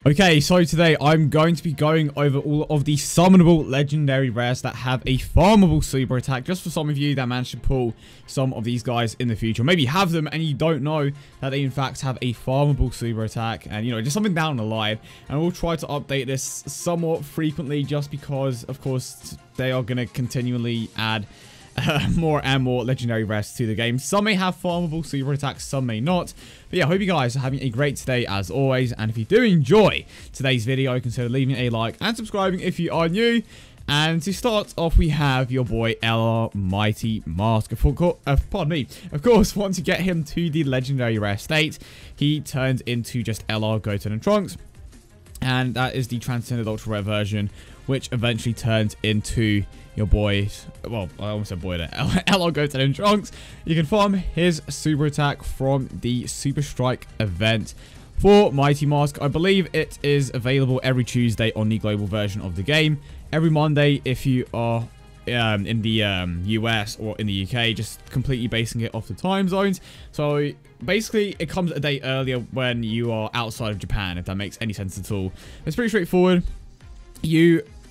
Okay, so today I'm going to be going over all of the summonable legendary rares that have a farmable super attack, just for some of you that managed to pull some of these guys in the future. Maybe have them and you don't know that they in fact have a farmable super attack, and just something down the line. And we'll try to update this somewhat frequently, just because of course they are going to continually add more and more legendary rares to the game. Some may have farmable super attacks, some may not. But yeah, I hope you guys are having a great day as always. And if you do enjoy today's video, consider leaving a like and subscribing if you are new. And to start off, we have your boy LR Mighty Mosque. Pardon me. Of course, once you get him to the legendary rare state, he turns into just LR, Goten, and Trunks. And that is the Transcended Ultra Rare version, which eventually turns into your boys. Well, I almost said boy there. LR, Goten, and Trunks. You can farm his super attack from the Super Strike event for Mighty Mosque. I believe it is available every Tuesday on the global version of the game. Every Monday if you are in the US or in the UK, just completely basing it off the time zones. So basically it comes a day earlier when you are outside of Japan, if that makes any sense at all. It's pretty straightforward.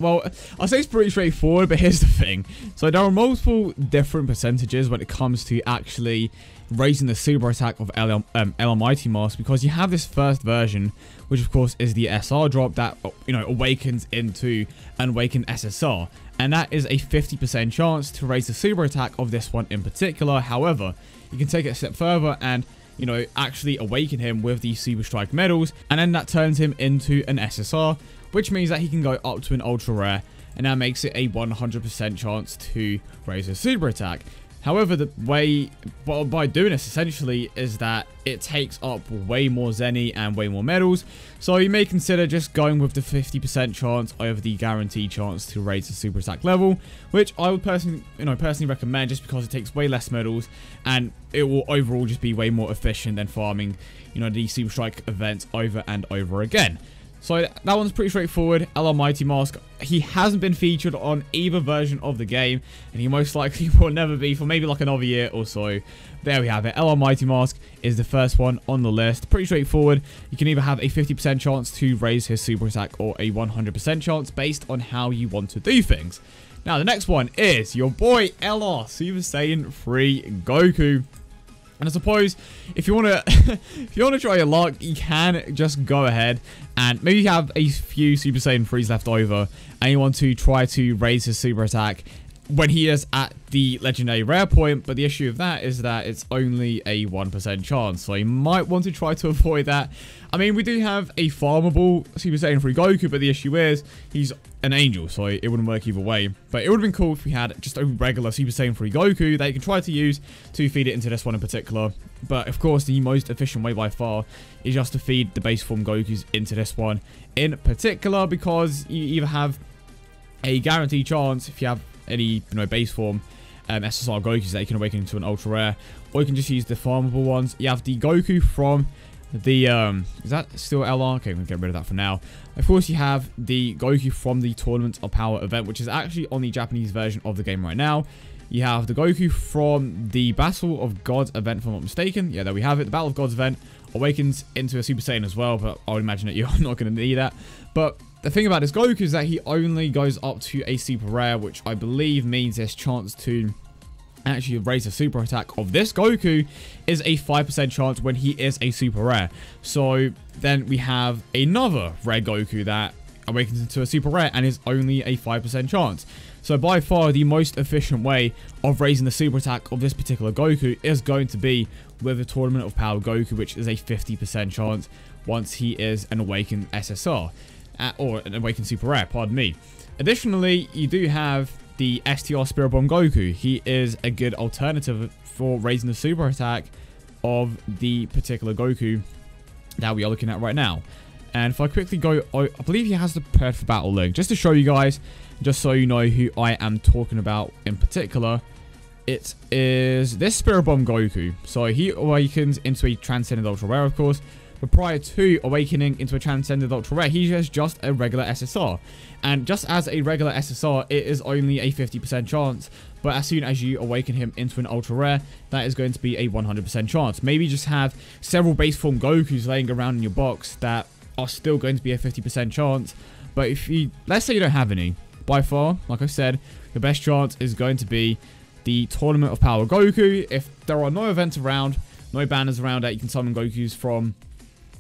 Well, I'll say it's pretty straightforward, but here's the thing. So there are multiple different percentages when it comes to actually raising the super attack of LR Mighty Mosque, because you have this first version, which of course is the SR drop that, awakens into an awakened SSR. And that is a 50% chance to raise the super attack of this one in particular. However, you can take it a step further and actually awaken him with the Super Strike medals, and then that turns him into an SSR, which means that he can go up to an ultra rare, and that makes it a 100% chance to raise his super attack. However, the way, by doing this essentially, is that it takes up way more Zenny and way more medals. So you may consider just going with the 50% chance over the guaranteed chance to raise the super attack level, which I would personally recommend, just because it takes way less medals and it will overall just be way more efficient than farming, the Super Strike events over and over again. So that one's pretty straightforward. LR Mighty Mosque, he hasn't been featured on either version of the game, and he most likely will never be for maybe like another year or so. There we have it. LR Mighty Mosque is the first one on the list. Pretty straightforward. You can either have a 50% chance to raise his super attack or a 100% chance based on how you want to do things. Now, the next one is your boy LR Super Saiyan 3 Goku. And I suppose if you want to try your luck, you can just go ahead and maybe you have a few Super Saiyan 3s left over and you want to try to raise his super attack when he is at the legendary rare point. But the issue of that is that it's only a 1% chance, so you might want to try to avoid that. I mean, we do have a farmable Super Saiyan 3 Goku, but the issue is he's an angel, so it wouldn't work either way. But it would have been cool if we had just a regular Super Saiyan 3 Goku that you can try to use to feed it into this one in particular. But of course, the most efficient way by far is just to feed the base form Gokus into this one in particular, because you either have a guaranteed chance if you have any base form SSR Gokus that you can awaken into an ultra rare, or you can just use the farmable ones. You have the Goku from the is that still LR? Okay, I'm gonna get rid of that for now. Of course, you have the Goku from the Tournament of Power event, which is actually on the Japanese version of the game right now. You have the Goku from the Battle of Gods event, if I'm not mistaken. Yeah, there we have it. The Battle of Gods event awakens into a Super Saiyan as well, but I would imagine that you're not going to need that. But the thing about this Goku is that he only goes up to a super rare, which I believe means his chance to actually raise a super attack of this Goku is a 5% chance when he is a super rare. So then we have another rare Goku that awakens into a super rare and is only a 5% chance. So by far the most efficient way of raising the super attack of this particular Goku is going to be with the Tournament of Power Goku, which is a 50% chance once he is an awakened SSR. Or an awakened super rare, pardon me. Additionally, you do have the STR Spirit Bomb Goku. He is a good alternative for raising the super attack of the particular Goku that we are looking at right now. And if I quickly go, I believe he has the prepared for battle link, just to show you guys, just so you know who I am talking about in particular. It is this Spirit Bomb Goku. So he awakens into a Transcended Ultra Rare, of course. But prior to awakening into a Transcended Ultra Rare, he is just a regular SSR. And just as a regular SSR, it is only a 50% chance. But as soon as you awaken him into an Ultra Rare, that is going to be a 100% chance. Maybe just have several base form Gokus laying around in your box that are still going to be a 50% chance. But if you, let's say you don't have any, by far, like I said, the best chance is going to be the Tournament of Power Goku. If there are no events around, no banners around that you can summon Gokus from,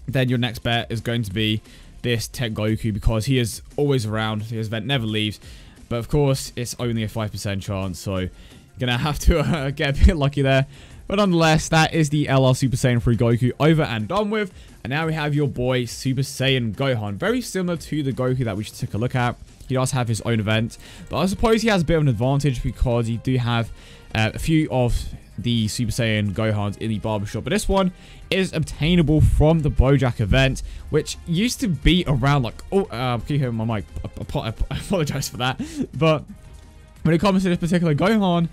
then your next bet is going to be this Tech Goku, because he is always around. His event never leaves. But of course, it's only a 5% chance, so you're going to have to get a bit lucky there. But nonetheless, that is the LR Super Saiyan 3 Goku over and done with. And now we have your boy Super Saiyan Gohan. Very similar to the Goku that we should take a look at. He does have his own event, but I suppose he has a bit of an advantage because you do have a few of the Super Saiyan Gohans in the barbershop. But this one is obtainable from the Bojack event, which used to be around like... Oh, can you hear my mic? I apologize for that. But when it comes to this particular Gohan,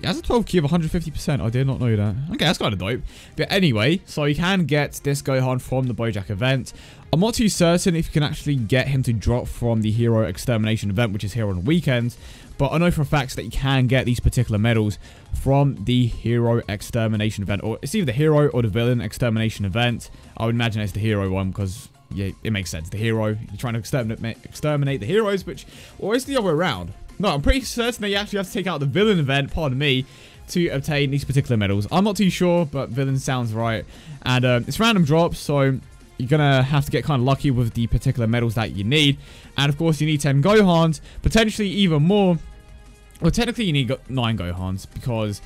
he has a 12 key of 150%. I did not know that. Okay, that's kind of dope. But anyway, so you can get this Gohan from the Bojack event. I'm not too certain if you can actually get him to drop from the Hero Extermination event, which is here on the weekends. But I know for a fact that you can get these particular medals from the Hero Extermination event. Or it's either the Hero or the Villain Extermination event. I would imagine it's the Hero one because, yeah, it makes sense. The Hero, you're trying to exterminate the heroes, or it's the other way around. No, I'm pretty certain that you actually have to take out the Villain event, pardon me, to obtain these particular medals. I'm not too sure, but Villain sounds right. And it's random drops, so you're going to have to get kind of lucky with the particular medals that you need. And of course, you need 10 Gohans, potentially even more. Well, technically, you need 9 Gohans because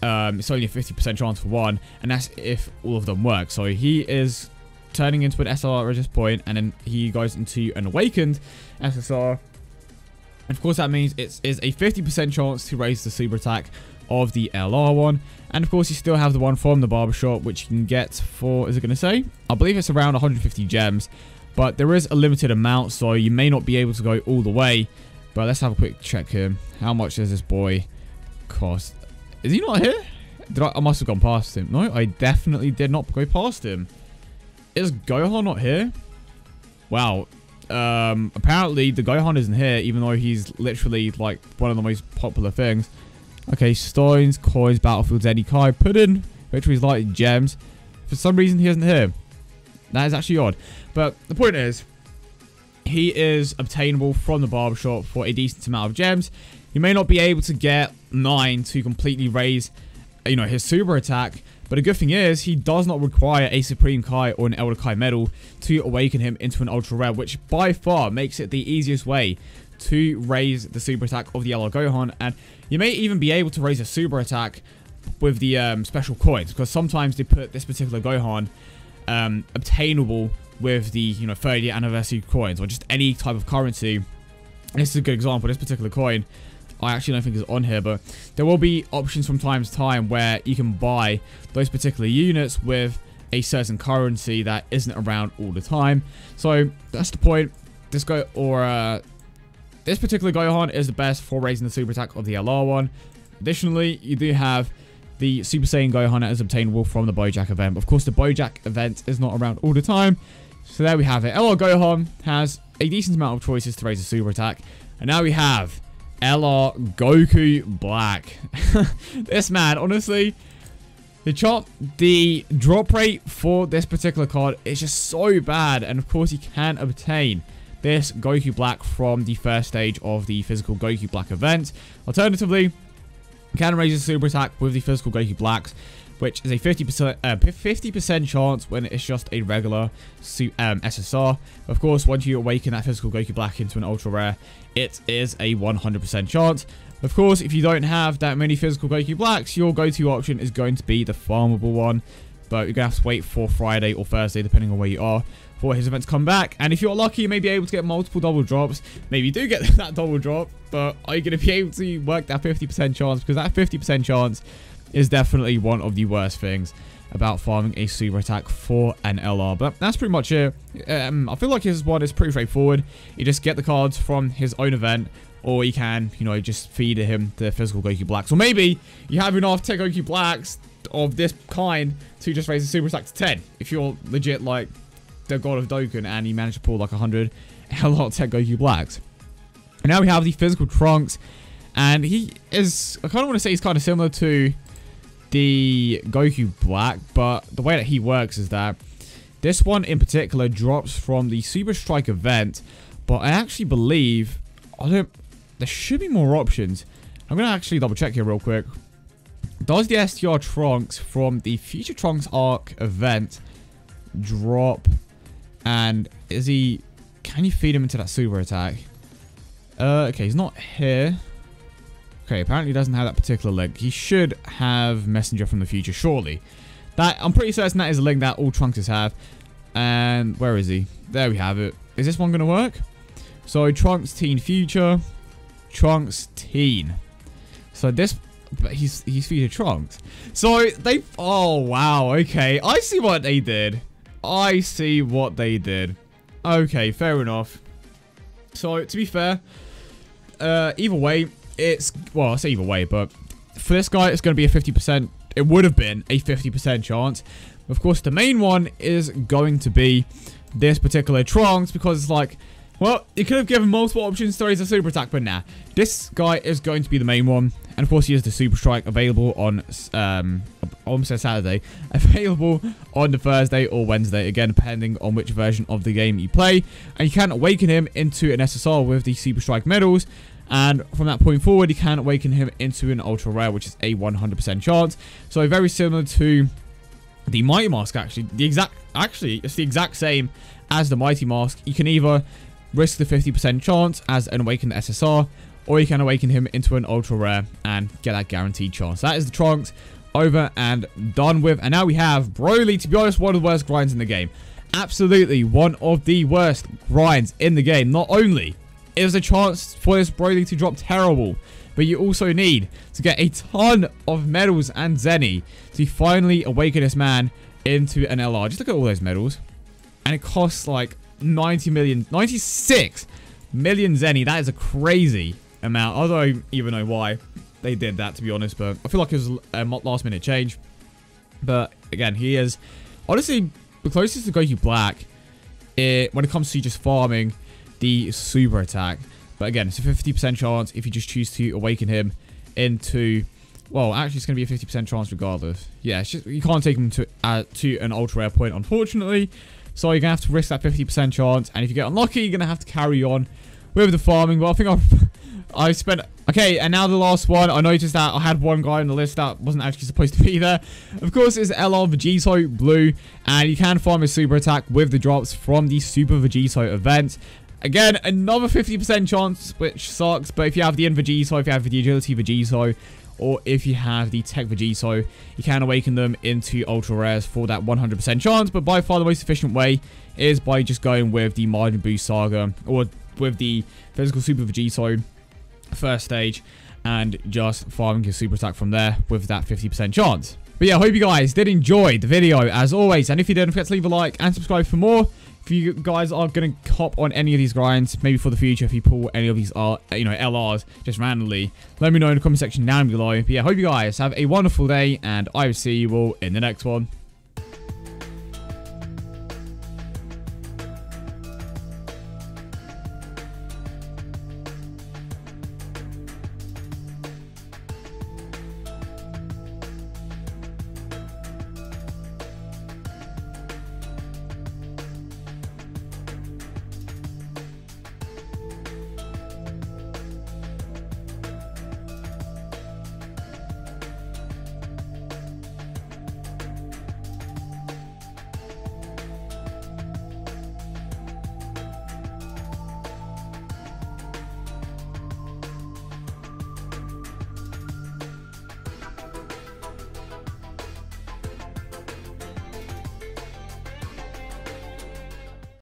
it's only a 50% chance for one, and that's if all of them work. So he is turning into an SLR at this point, and then he goes into an Awakened SSR. And of course, that means it is a 50% chance to raise the super attack of the LR one. And of course, you still have the one from the barbershop, which you can get for, is it going to say? I believe it's around 150 gems. But there is a limited amount, so you may not be able to go all the way. But let's have a quick check here. How much does this boy cost? Is he not here? I must have gone past him. No, I definitely did not go past him. Is Gohan not here? Wow. Apparently the Gohan isn't here, even though he's literally like one of the most popular things. Okay, stones, coins, battlefields, Eddie Kai, pudding, victories, light, gems. For some reason he isn't here. That is actually odd. But the point is, he is obtainable from the barbershop for a decent amount of gems. You may not be able to get 9 to completely raise, you know, his super attack. But the good thing is, he does not require a Supreme Kai or an Elder Kai medal to awaken him into an Ultra Rare, which by far makes it the easiest way to raise the super attack of the LR Gohan. And you may even be able to raise a super attack with the special coins, because sometimes they put this particular Gohan obtainable with the, you know, 30th anniversary coins or just any type of currency. And this is a good example. This particular coin, I actually don't think is on here, but there will be options from time to time where you can buy those particular units with a certain currency that isn't around all the time. So that's the point. This particular Gohan is the best for raising the super attack of the LR one. Additionally, you do have the Super Saiyan Gohan that is obtainable from the Bojack event. But of course, the Bojack event is not around all the time. So there we have it. LR Gohan has a decent amount of choices to raise a super attack. And now we have LR Goku Black. This man, honestly, the drop rate for this particular card is just so bad. And of course, you can obtain this Goku Black from the first stage of the physical Goku Black event. Alternatively, you can raise a super attack with the physical Goku Blacks, which is a 50% chance when it's just a regular SSR. Of course, once you awaken that physical Goku Black into an Ultra Rare, it is a 100% chance. Of course, if you don't have that many physical Goku Blacks, your go-to option is going to be the farmable one. But you're going to have to wait for Friday or Thursday, depending on where you are, for his event to come back. And if you're lucky, you may be able to get multiple double drops. Maybe you do get that double drop, but are you going to be able to work that 50% chance? Because that 50% chance is definitely one of the worst things about farming a super attack for an LR. But that's pretty much it. I feel like his one is pretty straightforward. You just get the cards from his own event, or you can, you know, just feed him the physical Goku Blacks. Or maybe you have enough Tech Goku Blacks of this kind to just raise the super attack to 10. If you're legit like the God of Dokkan and you manage to pull like 100 LR Tech Goku Blacks. And now we have the physical Trunks. And he is, I kind of want to say he's kind of similar to the Goku Black, but the way that he works is that This one in particular drops from the Super Strike event, but I actually believe there should be more options. I'm gonna actually double check here real quick. Does the STR Trunks from the Future Trunks Arc event drop? And can you feed him into that super attack? Okay, he's not here. Okay, apparently he doesn't have that particular link. He should have Messenger from the future, surely. I'm pretty certain that is a link that all Trunksters have. And where is he? There we have it. Is this one going to work? So Trunks Teen Future, Trunks Teen. So this, he's Future Trunks. So they, oh wow, okay. I see what they did. I see what they did. Okay, fair enough. So to be fair, either way, well, I say either way, but for this guy, it's going to be a 50%. It would have been a 50% chance. Of course, the main one is going to be this particular Trunks, because it's like, well, you could have given multiple options to raise a super attack, but nah. This guy is going to be the main one. And of course, he has the Super Strike available on, almost a Saturday, available on the Thursday or Wednesday, again, depending on which version of the game you play. And you can awaken him into an SSR with the Super Strike medals. And from that point forward, you can awaken him into an Ultra Rare, which is a 100% chance. So very similar to the Mighty Mask, actually. It's the exact same as the Mighty Mask. You can either risk the 50% chance as an awakened SSR, or you can awaken him into an Ultra Rare and get that guaranteed chance. That is the Trunks over and done with. And now we have Broly, to be honest, one of the worst grinds in the game. Absolutely one of the worst grinds in the game. Not only is a chance for this Broly to drop terrible, but you also need to get a ton of medals and Zenny to finally awaken this man into an LR. Just look at all those medals. And it costs like 96 million Zenny. That is a crazy amount. I don't even know why they did that, to be honest, but I feel like it was a last minute change. But again, he is honestly the closest to Goku Black when it comes to just farming the super attack. But again, it's a 50% chance if you just choose to awaken him into, well, actually it's going to be a 50% chance regardless. Yeah, it's just, you can't take him to an ultra rare point, unfortunately. So you're going to have to risk that 50% chance, and if you get unlucky, you're going to have to carry on with the farming. But I think I spent... Okay, and now the last one. I noticed that I had one guy on the list that wasn't actually supposed to be there. Of course, it's LR Vegito Blue, and you can farm his super attack with the drops from the Super Vegito event. Again, another 50% chance, which sucks, but if you have the End Vegito, if you have the Agility Vegito, or if you have the Tech Vegito, you can awaken them into Ultra Rares for that 100% chance. But by far the most efficient way is by just going with the Majin Buu Saga, or with the Physical Super Vegito first stage, and just farming his super attack from there with that 50% chance. But yeah, I hope you guys did enjoy the video as always, and if you did, don't forget to leave a like and subscribe for more. If you guys are going to hop on any of these grinds, maybe for the future, if you pull any of these LRs just randomly, let me know in the comment section down below. But yeah, hope you guys have a wonderful day, and I will see you all in the next one.